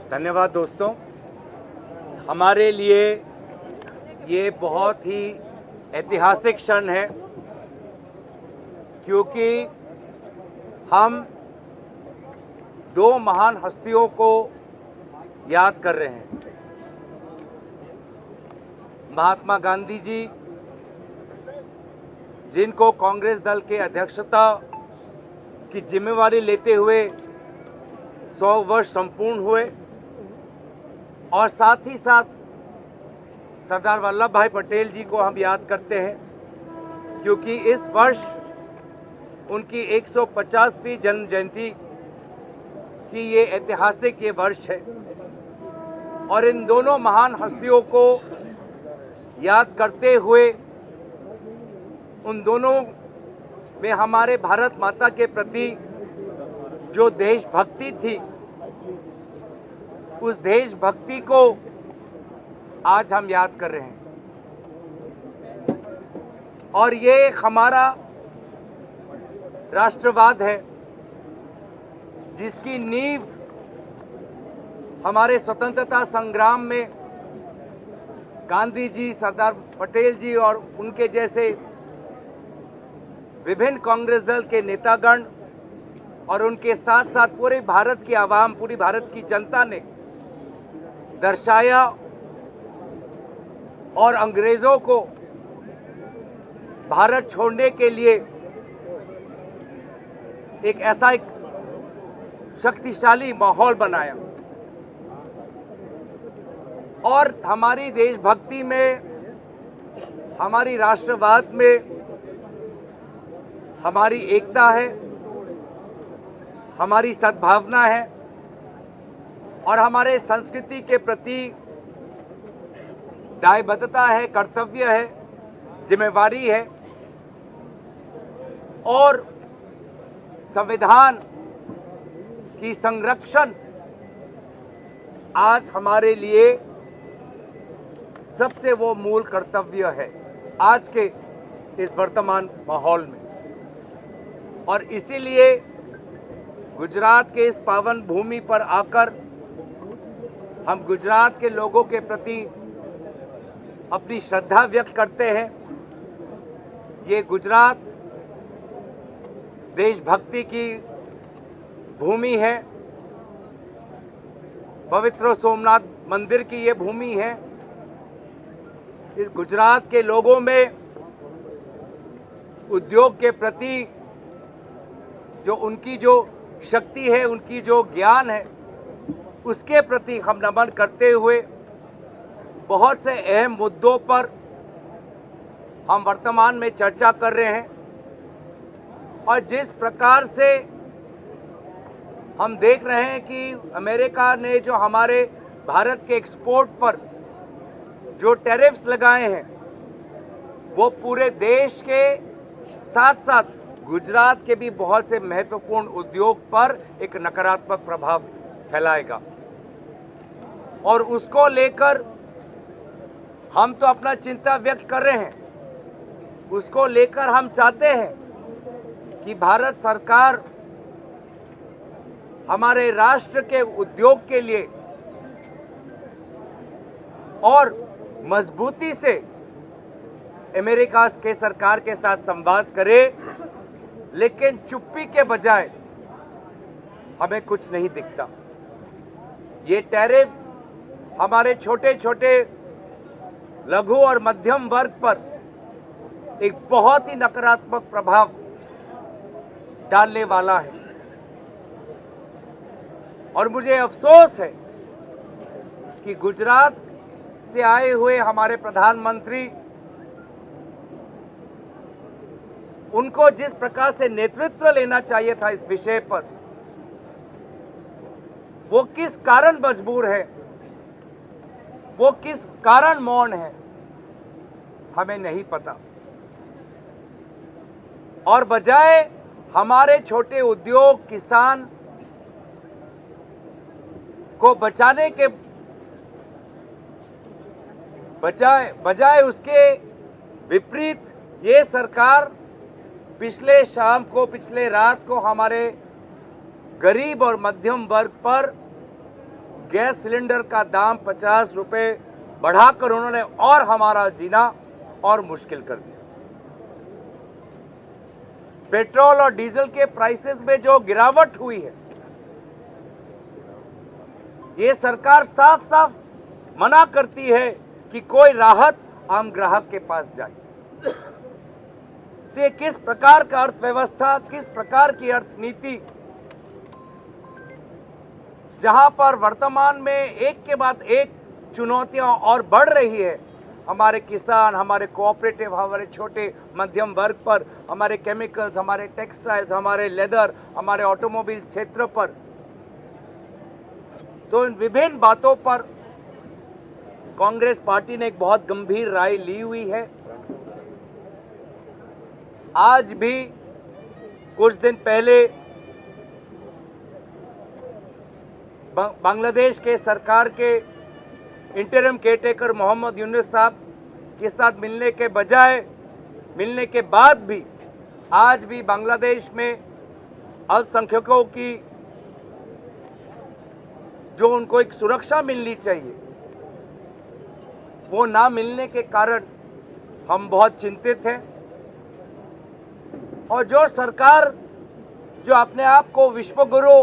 धन्यवाद दोस्तों। हमारे लिए ये बहुत ही ऐतिहासिक क्षण है, क्योंकि हम दो महान हस्तियों को याद कर रहे हैं। महात्मा गांधी जी, जिनको कांग्रेस दल के अध्यक्षता की जिम्मेवारी लेते हुए 100 वर्ष संपूर्ण हुए, और साथ ही साथ सरदार वल्लभ भाई पटेल जी को हम याद करते हैं, क्योंकि इस वर्ष उनकी 150वीं जन्म जयंती की ये ऐतिहासिक ये वर्ष है। और इन दोनों महान हस्तियों को याद करते हुए उन दोनों में हमारे भारत माता के प्रति जो देशभक्ति थी, उस देशभक्ति को आज हम याद कर रहे हैं। और ये हमारा राष्ट्रवाद है, जिसकी नींव हमारे स्वतंत्रता संग्राम में गांधी जी, सरदार पटेल जी और उनके जैसे विभिन्न कांग्रेस दल के नेतागण और उनके साथ साथ पूरे भारत की आवाम, पूरी भारत की जनता ने दर्शाया, और अंग्रेजों को भारत छोड़ने के लिए एक ऐसा एक शक्तिशाली माहौल बनाया। और हमारी देशभक्ति में, हमारी राष्ट्रवाद में हमारी एकता है, हमारी सद्भावना है, और हमारे संस्कृति के प्रति दायबद्धता है, कर्तव्य है, जिम्मेवारी है। और संविधान की संरक्षण आज हमारे लिए सबसे वो मूल कर्तव्य है आज के इस वर्तमान माहौल में। और इसीलिए गुजरात के इस पावन भूमि पर आकर हम गुजरात के लोगों के प्रति अपनी श्रद्धा व्यक्त करते हैं। ये गुजरात देशभक्ति की भूमि है, पवित्र सोमनाथ मंदिर की ये भूमि है। इस गुजरात के लोगों में उद्योग के प्रति जो उनकी जो शक्ति है, उनकी जो ज्ञान है, उसके प्रति हम नमन करते हुए बहुत से अहम मुद्दों पर हम वर्तमान में चर्चा कर रहे हैं। और जिस प्रकार से हम देख रहे हैं कि अमेरिका ने जो हमारे भारत के एक्सपोर्ट पर जो टैरिफ्स लगाए हैं, वो पूरे देश के साथ साथ गुजरात के भी बहुत से महत्वपूर्ण उद्योग पर एक नकारात्मक प्रभाव फैलाएगा। और उसको लेकर हम तो अपना चिंता व्यक्त कर रहे हैं, उसको लेकर हम चाहते हैं कि भारत सरकार हमारे राष्ट्र के उद्योग के लिए और मजबूती से अमेरिका के सरकार के साथ संवाद करे, लेकिन चुप्पी के बजाय हमें कुछ नहीं दिखता। ये टैरिफ्स हमारे छोटे छोटे लघु और मध्यम वर्ग पर एक बहुत ही नकारात्मक प्रभाव डालने वाला है। और मुझे अफसोस है कि गुजरात से आए हुए हमारे प्रधानमंत्री, उनको जिस प्रकार से नेतृत्व लेना चाहिए था इस विषय पर, वो किस कारण मजबूर है, वो किस कारण मौन है, हमें नहीं पता। और बजाय हमारे छोटे उद्योग, किसान को बचाने के बजाय उसके विपरीत ये सरकार पिछले रात को हमारे गरीब और मध्यम वर्ग पर गैस सिलेंडर का दाम 50 रुपए बढ़ाकर उन्होंने और हमारा जीना और मुश्किल कर दिया। पेट्रोल और डीजल के प्राइसेस में जो गिरावट हुई है, ये सरकार साफ साफ मना करती है कि कोई राहत आम ग्राहक के पास जाए। तो ये किस प्रकार का अर्थव्यवस्था, किस प्रकार की अर्थनीति, जहां पर वर्तमान में एक के बाद एक चुनौतियां और बढ़ रही है। हमारे किसान, हमारे कोऑपरेटिव, हमारे छोटे मध्यम वर्ग पर, हमारे केमिकल्स, हमारे टेक्सटाइल्स, हमारे लेदर, हमारे ऑटोमोबाइल क्षेत्र पर। तो इन विभिन्न बातों पर कांग्रेस पार्टी ने एक बहुत गंभीर राय ली हुई है। आज भी कुछ दिन पहले बांग्लादेश के सरकार के इंटरिम केयरटेकर मोहम्मद यूनुस साहब के साथ मिलने के बाद भी आज भी बांग्लादेश में अल्पसंख्यकों की जो उनको एक सुरक्षा मिलनी चाहिए, वो ना मिलने के कारण हम बहुत चिंतित हैं। और जो सरकार जो अपने आप को विश्वगुरु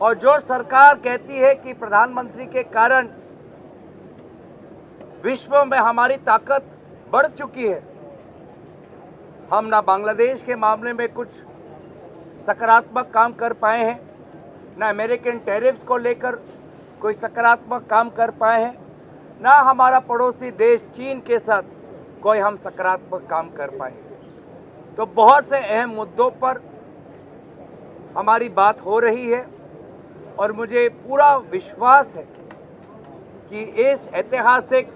और जो सरकार कहती है कि प्रधानमंत्री के कारण विश्व में हमारी ताकत बढ़ चुकी है, हम ना बांग्लादेश के मामले में कुछ सकारात्मक काम कर पाए हैं, ना अमेरिकन टैरिफ्स को लेकर कोई सकारात्मक काम कर पाए हैं, ना हमारा पड़ोसी देश चीन के साथ कोई हम सकारात्मक काम कर पाए। तो बहुत से अहम मुद्दों पर हमारी बात हो रही है और मुझे पूरा विश्वास है कि इस ऐतिहासिक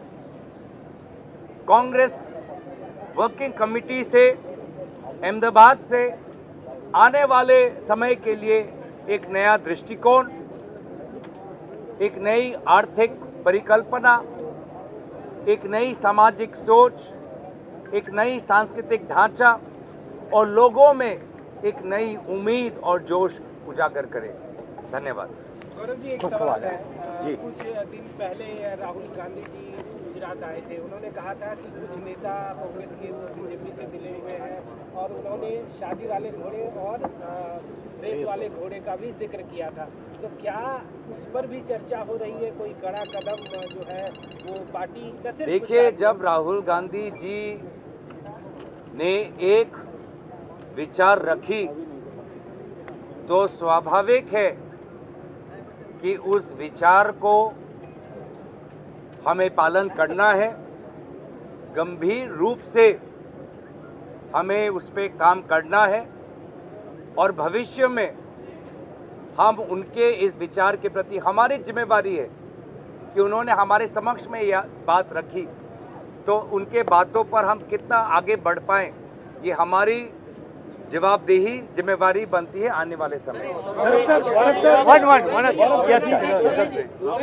कांग्रेस वर्किंग कमेटी से अहमदाबाद से आने वाले समय के लिए एक नया दृष्टिकोण, एक नई आर्थिक परिकल्पना, एक नई सामाजिक सोच, एक नई सांस्कृतिक ढांचा और लोगों में एक नई उम्मीद और जोश उजागर करे। धन्यवाद। गौरव जी, एक सवाल है जी। कुछ दिन पहले राहुल गांधी जी गुजरात आए थे। उन्होंने कहा था कि कुछ नेता कांग्रेस के वो बीजेपी से मिले हुए हैं और उन्होंने शादी वाले घोड़े और रेस वाले घोड़े का भी जिक्र किया था। तो क्या उस पर भी चर्चा हो रही है? कोई कड़ा कदम जो है वो पार्टी? देखिए, जब राहुल गांधी जी ने एक विचार रखी तो स्वाभाविक है कि उस विचार को हमें पालन करना है, गंभीर रूप से हमें उस पर काम करना है और भविष्य में हम उनके इस विचार के प्रति हमारी जिम्मेवारी है कि उन्होंने हमारे समक्ष में यह बात रखी तो उनके बातों पर हम कितना आगे बढ़ पाएं, ये हमारी जवाबदेही जिम्मेवारी बनती है आने वाले समय।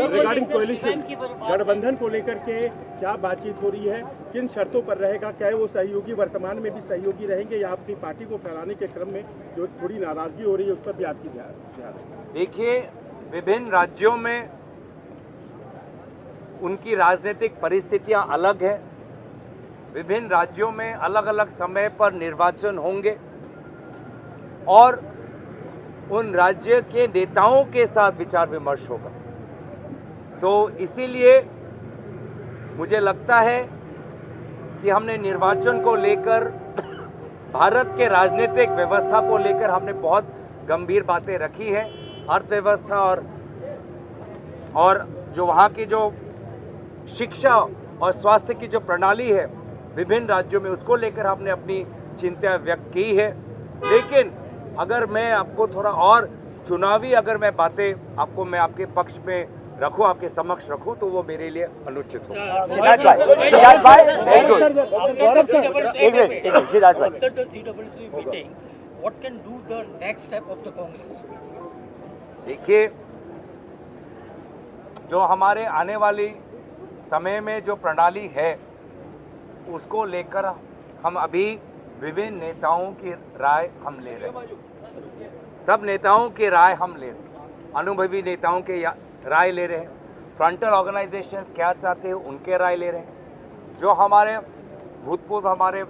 रिगार्डिंग कोएलिशन, गठबंधन को लेकर के क्या बातचीत हो रही है? किन शर्तों पर रहेगा? क्या वो सहयोगी वर्तमान में भी सहयोगी रहेंगे या अपनी पार्टी को फैलाने के क्रम में जो थोड़ी नाराजगी हो रही है उस पर भी आपकी ध्यान? देखिए, विभिन्न राज्यों में उनकी राजनीतिक परिस्थितियां अलग है। विभिन्न राज्यों में अलग अलग समय पर निर्वाचन होंगे और उन राज्य के नेताओं के साथ विचार विमर्श होगा। तो इसीलिए मुझे लगता है कि हमने निर्वाचन को लेकर, भारत के राजनीतिक व्यवस्था को लेकर हमने बहुत गंभीर बातें रखी हैं। अर्थव्यवस्था और जो वहाँ की जो शिक्षा और स्वास्थ्य की जो प्रणाली है विभिन्न राज्यों में, उसको लेकर हमने अपनी चिंता व्यक्त की है। लेकिन अगर मैं आपको थोड़ा और चुनावी अगर मैं बातें मैं आपके पक्ष में रखूं, आपके समक्ष रखूं, तो वो मेरे लिए अनुचित होगा। देखिए, जो हमारे आने वाली समय में जो प्रणाली है उसको लेकर हम अभी विभिन्न नेताओं की राय हम ले रहे हैं। सब नेताओं की राय हम ले रहे हैं, अनुभवी नेताओं के राय ले रहे हैं, फ्रंटल ऑर्गेनाइजेशंस क्या चाहते हैं उनके राय ले रहे हैं, जो हमारे भूतपूर्व हमारे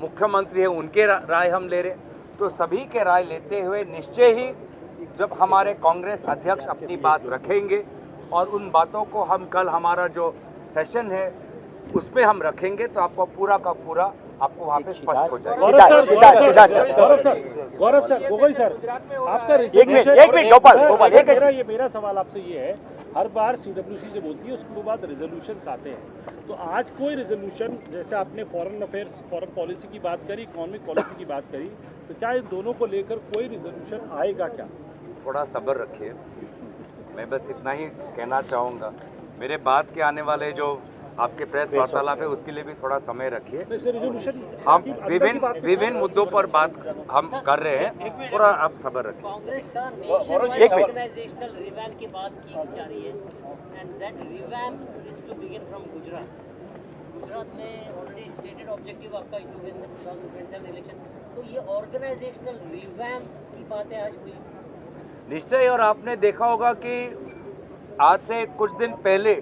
मुख्यमंत्री हैं उनके राय हम ले रहे हैं। तो सभी के राय लेते हुए निश्चय ही जब हमारे कांग्रेस अध्यक्ष अपनी बात रखेंगे और उन बातों को हम कल हमारा जो सेशन है उसमें हम रखेंगे तो आपको पूरा का पूरा आपको वहाँ पे स्पष्ट हो जाएगा। गौरव सर, गोगोई सर, आपका एक मिनट गोपाल एक मेरा सवाल आपसे ये है, हर बार सीडब्ल्यूसी जो बोलती है उसके बाद रेजोल्यूशन आते हैं, तो आज कोई रेजोल्यूशन, जैसे आपने फॉरेन अफेयर्स फॉरेन पॉलिसी की बात करी, इकोनॉमिक पॉलिसी की बात करी, तो क्या इन दोनों को लेकर कोई रेजोल्यूशन आएगा क्या? थोड़ा सब्र रखिए, मैं बस इतना ही कहना चाहूँगा। मेरे बाद के आने वाले जो आपके प्रेस वार्तालाप है उसके लिए भी थोड़ा समय रखिए। हम विभिन्न मुद्दों पर बात हम कर रहे हैं, थोड़ा आप सब्र रखिए। कांग्रेस का नेशनवाइड ऑर्गेनाइजेशनल रिवैम्प की बात की जा रही है and that revamp is to begin from Gujarat में ऑलरेडी स्टेटेड ऑब्जेक्टिव आपका टू विन द 2027 इलेक्शन, तो ये ऑर्गेनाइजेशनल रिवैम्प की बातें आज हुई निश्चय। और आपने देखा होगा कि आज से कुछ दिन पहले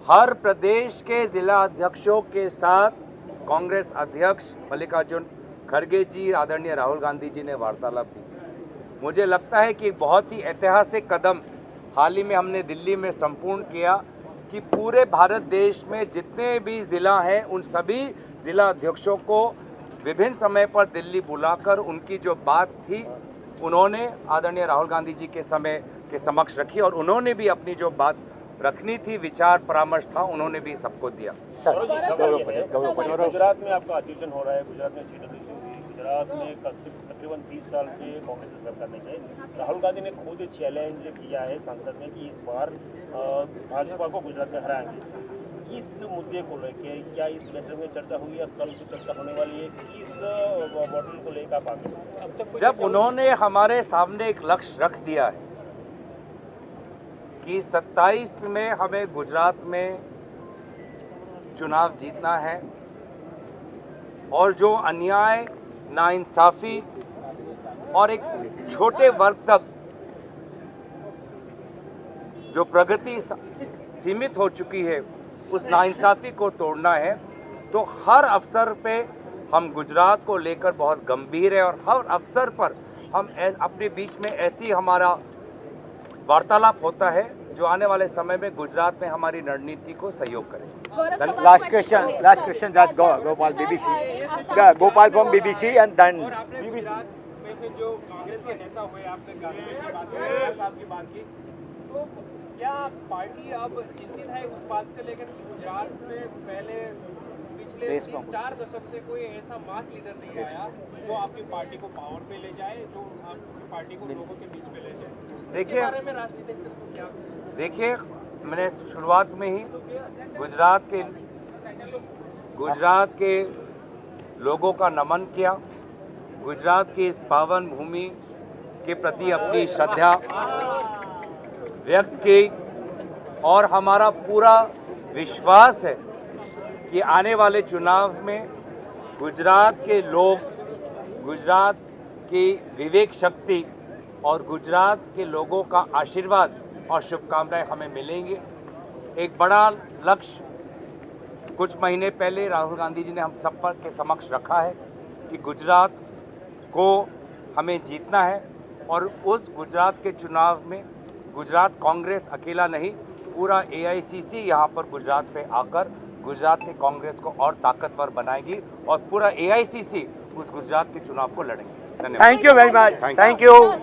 हर प्रदेश के जिला अध्यक्षों के साथ कांग्रेस अध्यक्ष मल्लिकार्जुन खड़गे जी, आदरणीय राहुल गांधी जी ने वार्तालाप की। मुझे लगता है कि बहुत ही ऐतिहासिक कदम हाल ही में हमने दिल्ली में संपूर्ण किया कि पूरे भारत देश में जितने भी ज़िला हैं उन सभी ज़िला अध्यक्षों को विभिन्न समय पर दिल्ली बुलाकर उनकी जो बात थी उन्होंने आदरणीय राहुल गांधी जी के समय के समक्ष रखी और उन्होंने भी अपनी जो बात रखनी थी, विचार परामर्श था, उन्होंने भी सबको दिया। गुजरात में आपका अधिवेशन हो रहा है, गुजरात में सीडब्ल्यूसी हुई, गुजरात में तकरीबन 30 साल से कांग्रेस की सरकार नहीं है। राहुल गांधी ने खुद चैलेंज किया है संसद में कि इस बार भाजपा को गुजरात में हराएंगे। इस मुद्दे को लेकर क्या इस बैठक में चर्चा हुई या कल से चर्चा होने वाली है? किस मॉडल को लेकर आप आगे? जब उन्होंने हमारे सामने एक लक्ष्य रख दिया है कि 27 में हमें गुजरात में चुनाव जीतना है और जो अन्याय, नाइंसाफ़ी और एक छोटे वर्ग तक जो प्रगति सीमित हो चुकी है उस नाइंसाफ़ी को तोड़ना है, तो हर अवसर पे हम गुजरात को लेकर बहुत गंभीर है और हर अवसर पर हम अपने बीच में ऐसी हमारा वार्तालाप होता है जो आने वाले समय में गुजरात में हमारी रणनीति को सहयोग करे। Last question that Gopal BBC, Gopal from BBC and then BBC. में से जो कांग्रेस के नेता हुए, आपने गांधी की बात की, सरदार साहब की बात की, तो क्या पार्टी अब चिंतित है उस बात से लेकर कि गुजरात में पहले पिछले 3-4 दशक से कोई ऐसा मास लीडर नहीं आया जो आपकी पार्टी को पावर पे ले जाए, जो आपकी पार्टी को लोगों के बीच में ले जाए? देखिए, बारे में राजनीतिक क्या? देखिए, मैंने शुरुआत में ही गुजरात के लोगों का नमन किया, गुजरात की इस पावन भूमि के प्रति अपनी श्रद्धा व्यक्त की और हमारा पूरा विश्वास है कि आने वाले चुनाव में गुजरात के लोग, गुजरात की विवेक शक्ति और गुजरात के लोगों का आशीर्वाद और शुभकामनाएं हमें मिलेंगी। एक बड़ा लक्ष्य कुछ महीने पहले राहुल गांधी जी ने हम सब पर के समक्ष रखा है कि गुजरात को हमें जीतना है और उस गुजरात के चुनाव में गुजरात कांग्रेस अकेला नहीं, पूरा AICC यहाँ पर गुजरात पे आकर गुजरात के कांग्रेस को और ताकतवर बनाएगी और पूरा AICC उस गुजरात के चुनाव को लड़ेंगे। धन्यवाद। Thank you very much. Thank you.